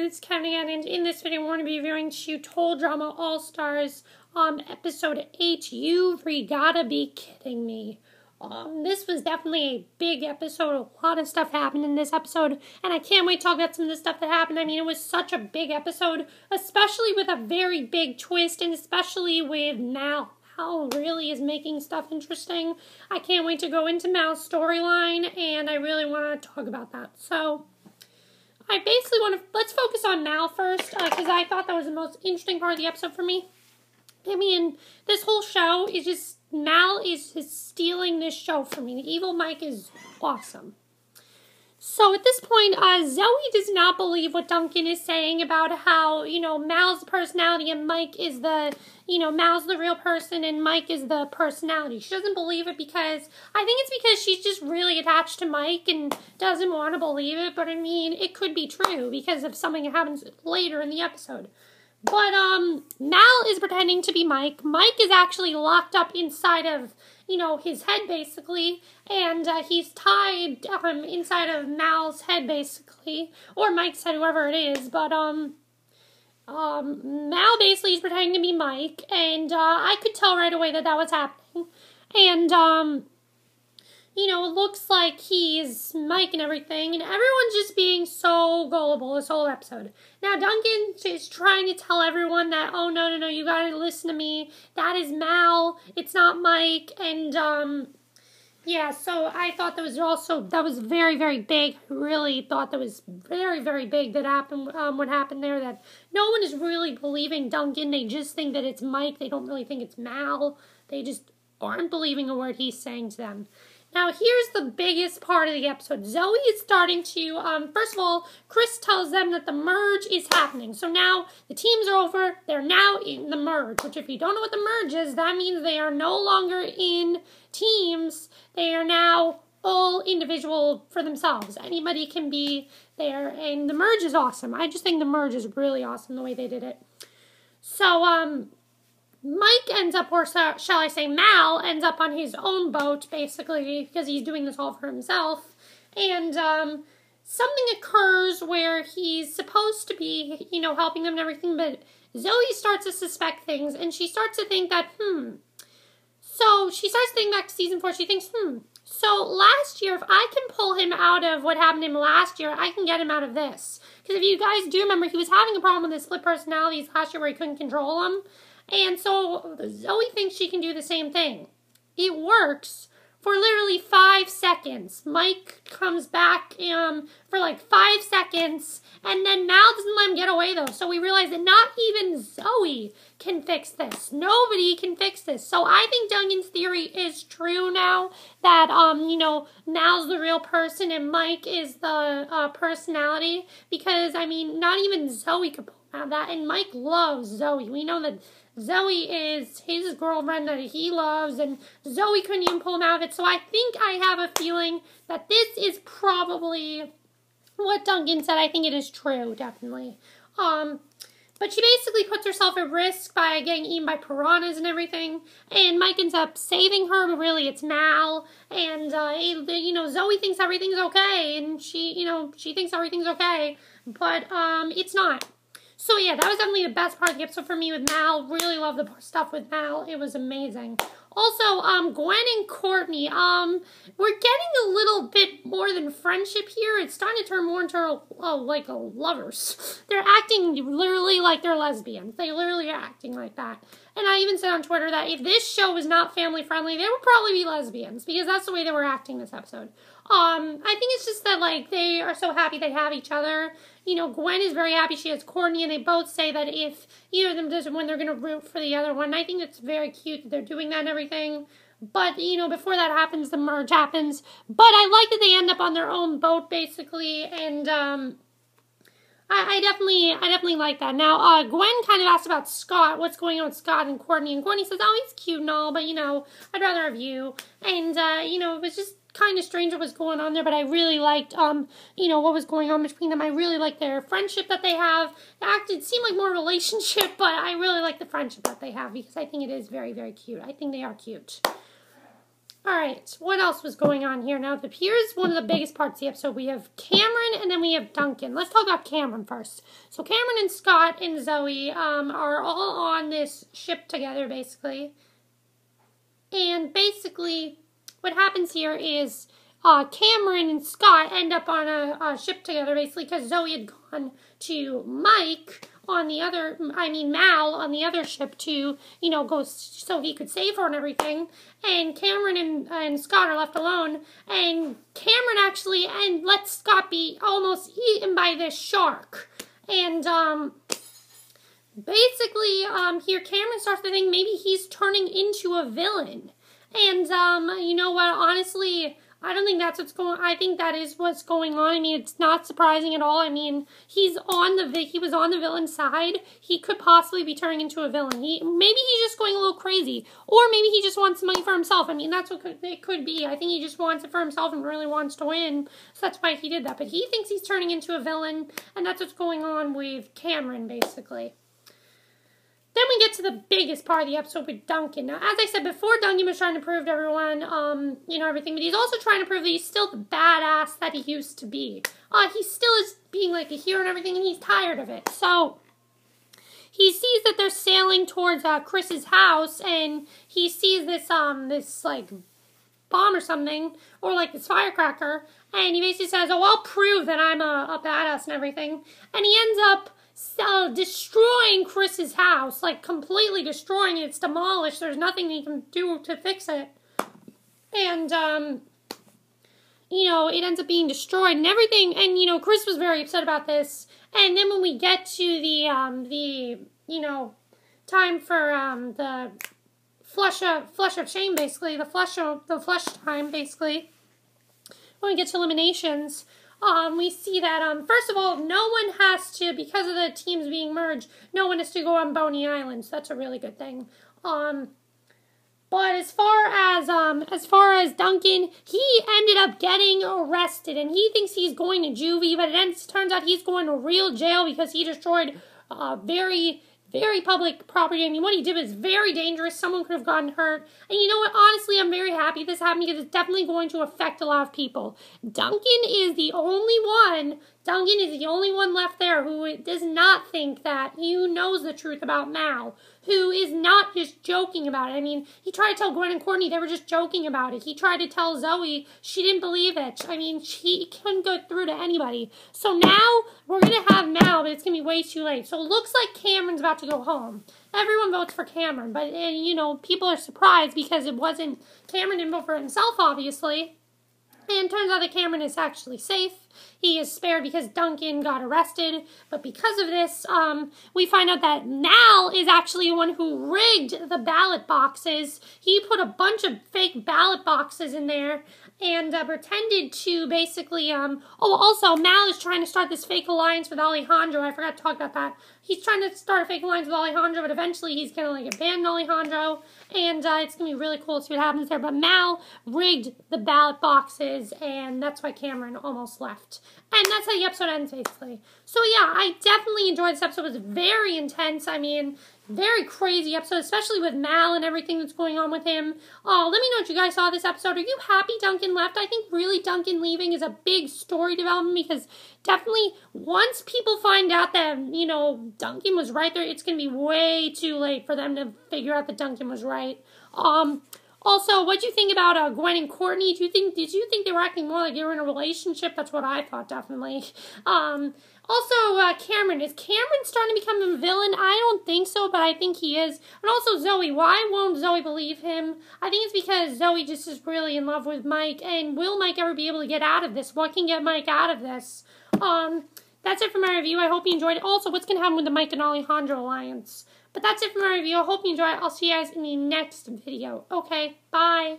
it's Coutney, and in this video we're going to be reviewing Total Drama All-Stars, episode 8, You've Regatta Be Kidding Me. This was definitely a big episode. A lot of stuff happened in this episode, and I can't wait to talk about some of the stuff that happened. I mean, it was such a big episode, especially with a very big twist, and especially with Mal. Mal really is making stuff interesting. I can't wait to go into Mal's storyline, and I really want to talk about that. So I basically want to, let's focus on Mal first, because I thought that was the most interesting part of the episode for me. I mean, this whole show is just, Mal is stealing this show from me. The evil Mike is awesome. So at this point, Zoe does not believe what Duncan is saying about how, Mal's the personality and Mike is the, Mal's the real person and Mike is the personality. She doesn't believe it because, I think it's because she's just really attached to Mike and doesn't want to believe it. But I mean, it could be true because of something that happens later in the episode. But, Mal is pretending to be Mike. Mike is actually locked up inside of, his head, basically. And, he's tied, inside of Mal's head, basically. Or Mike's head, whoever it is. But, Mal basically is pretending to be Mike. And, I could tell right away that that was happening. And, it looks like he's Mike and everything, and everyone's just being so gullible this whole episode. Now, Duncan is trying to tell everyone that, oh, no, you gotta listen to me. That is Mal. It's not Mike. And, yeah, so I thought that was very, very big. I really thought that was very, very big that happened, what happened there, that no one is really believing Duncan. They just think that it's Mike. They don't really think it's Mal. They just aren't believing a word he's saying to them. Now, here's the biggest part of the episode. Zoe is starting to, first of all, Chris tells them that the merge is happening. So now the teams are over. They're now in the merge, which if you don't know what the merge is, that means they are no longer in teams. They are now all individual for themselves. Anybody can be there, and the merge is awesome. I just think the merge is really awesome, the way they did it. So, Mike ends up, or shall I say Mal, ends up on his own boat, basically, because he's doing this all for himself. And, something occurs where he's supposed to be, helping them and everything, but Zoe starts to suspect things, and she starts to think that, So, she starts to think back to season 4, she thinks, So, last year, if I can pull him out of what happened to him last year, I can get him out of this. Because if you guys do remember, he was having a problem with his split personalities last year where he couldn't control them. And so Zoe thinks she can do the same thing. It works for literally 5 seconds. Mike comes back for like 5 seconds, and then Mal doesn't let him get away though. So we realize that not even Zoe can fix this. Nobody can fix this. So I think Duncan's theory is true now that, Mal's the real person and Mike is the personality. Because, I mean, not even Zoe could pull out that. And Mike loves Zoe. We know that Zoe is his girlfriend that he loves, and Zoe couldn't even pull him out of it. So I think I have a feeling that this is probably what Duncan said. I think it is true, definitely. But she basically puts herself at risk by getting eaten by piranhas and everything. And Mike ends up saving her, but really it's Mal. And, Zoe thinks everything's okay. And she thinks everything's okay. But, it's not. So yeah, that was definitely the best part of the episode for me with Mal. Really love the stuff with Mal. It was amazing. Also, Gwen and Courtney, we're getting a little bit more than friendship here. It's starting to turn more into, like, lovers. They're acting literally like they're lesbians. They literally are acting like that. And I even said on Twitter that if this show was not family friendly, they would probably be lesbians, because that's the way they were acting this episode. I think it's just that, like, they are so happy they have each other. Gwen is very happy she has Courtney, and they both say that if either of them doesn't win, they're going to root for the other one. I think it's very cute that they're doing that and everything. But, before that happens, the merge happens. But I like that they end up on their own boat, basically, and, I definitely like that. Now, Gwen kind of asked about Scott, what's going on with Scott and Courtney says, oh, he's cute and all, but, I'd rather have you. And, it was just kind of strange what was going on there, but I really liked, what was going on between them. I really liked their friendship that they have. It seemed like more a relationship, but I really like the friendship that they have, because I think it is very, very cute. I think they are cute. Alright, what else was going on here? Now, here's one of the biggest parts of the episode. We have Cameron and then we have Duncan. Let's talk about Cameron first. So Cameron and Scott and Zoe are all on this ship together, basically. And basically, what happens here is Cameron and Scott end up on a ship together, basically, because Zoe had gone to Mike on the other, Mal on the other ship to, go so he could save her and everything. And Cameron and Scott are left alone. And Cameron actually lets Scott be almost eaten by this shark. And basically, here Cameron starts to think maybe he's turning into a villain. And you know what? Honestly, I don't think that's what's going on. I think that is what's going on. I mean, it's not surprising at all. I mean, he was on the villain side. He could possibly be turning into a villain. Maybe he's just going a little crazy. Or maybe he just wants money for himself. I mean, that's what it could be. I think he just wants it for himself and really wants to win. So that's why he did that. But he thinks he's turning into a villain. And that's what's going on with Cameron, basically. Then we get to the biggest part of the episode with Duncan. Now, as I said before, Duncan was trying to prove to everyone, everything. But he's also trying to prove that he's still the badass that he used to be. He still is being like a hero and everything, and he's tired of it. So he sees that they're sailing towards Chris's house, and he sees this like bomb or something, or like this firecracker, and he basically says, "Oh, I'll prove that I'm a badass and everything." And he ends up destroying Chris's house, like completely destroying it. It's demolished. There's nothing he can do to fix it. And, it ends up being destroyed and everything. And, Chris was very upset about this. And then when we get to the time for, the flush of shame, basically, the flush time, basically, when we get to eliminations, we see that, first of all, no one has to, because of the teams being merged, no one has to go on Boney Island, so that's a really good thing. But as far as Duncan, he ended up getting arrested, and he thinks he's going to juvie, but it turns out he's going to real jail because he destroyed very public property. I mean, what he did was very dangerous. Someone could have gotten hurt. And you know what? Honestly, I'm very happy this happened because it's definitely going to affect a lot of people. Duncan is the only one left there who does not think that he knows the truth about Mal, who is not just joking about it. I mean, he tried to tell Gwen and Courtney they were just joking about it. He tried to tell Zoe, she didn't believe it. I mean, he couldn't go through to anybody. So now we're going to have Mal, but it's going to be way too late. So it looks like Cameron's about to go home. Everyone votes for Cameron, but, people are surprised because it wasn't, Cameron didn't vote for himself, obviously. And it turns out that Cameron is actually safe. He is spared because Duncan got arrested. But because of this, we find out that Mal is actually the one who rigged the ballot boxes. He put a bunch of fake ballot boxes in there and pretended to basically, also, Mal is trying to start this fake alliance with Alejandro. I forgot to talk about that. He's trying to start a fake alliance with Alejandro, but eventually he's going to, abandon Alejandro, and it's going to be really cool to see what happens there. But Mal rigged the ballot boxes, and that's why Cameron almost left. And that's how the episode ends, basically. So, yeah, I definitely enjoyed this episode. It was very intense. I mean, very crazy episode, especially with Mal and everything that's going on with him. Let me know what you guys saw this episode. Are you happy Duncan left? I think really Duncan leaving is a big story development because definitely once people find out that, Duncan was right there, it's going to be way too late for them to figure out that Duncan was right. Also, what do you think about Gwen and Courtney? Did you think they were acting more like they were in a relationship? That's what I thought, definitely. Also, Cameron. Is Cameron starting to become a villain? I don't think so, but I think he is. And also Zoe. Why won't Zoe believe him? I think it's because Zoe just is really in love with Mike. And will Mike ever be able to get out of this? What can get Mike out of this? That's it for my review. I hope you enjoyed it. Also, what's going to happen with the Mike and Alejandro alliance? But that's it for my review. I hope you enjoyed it. I'll see you guys in the next video. Okay, bye.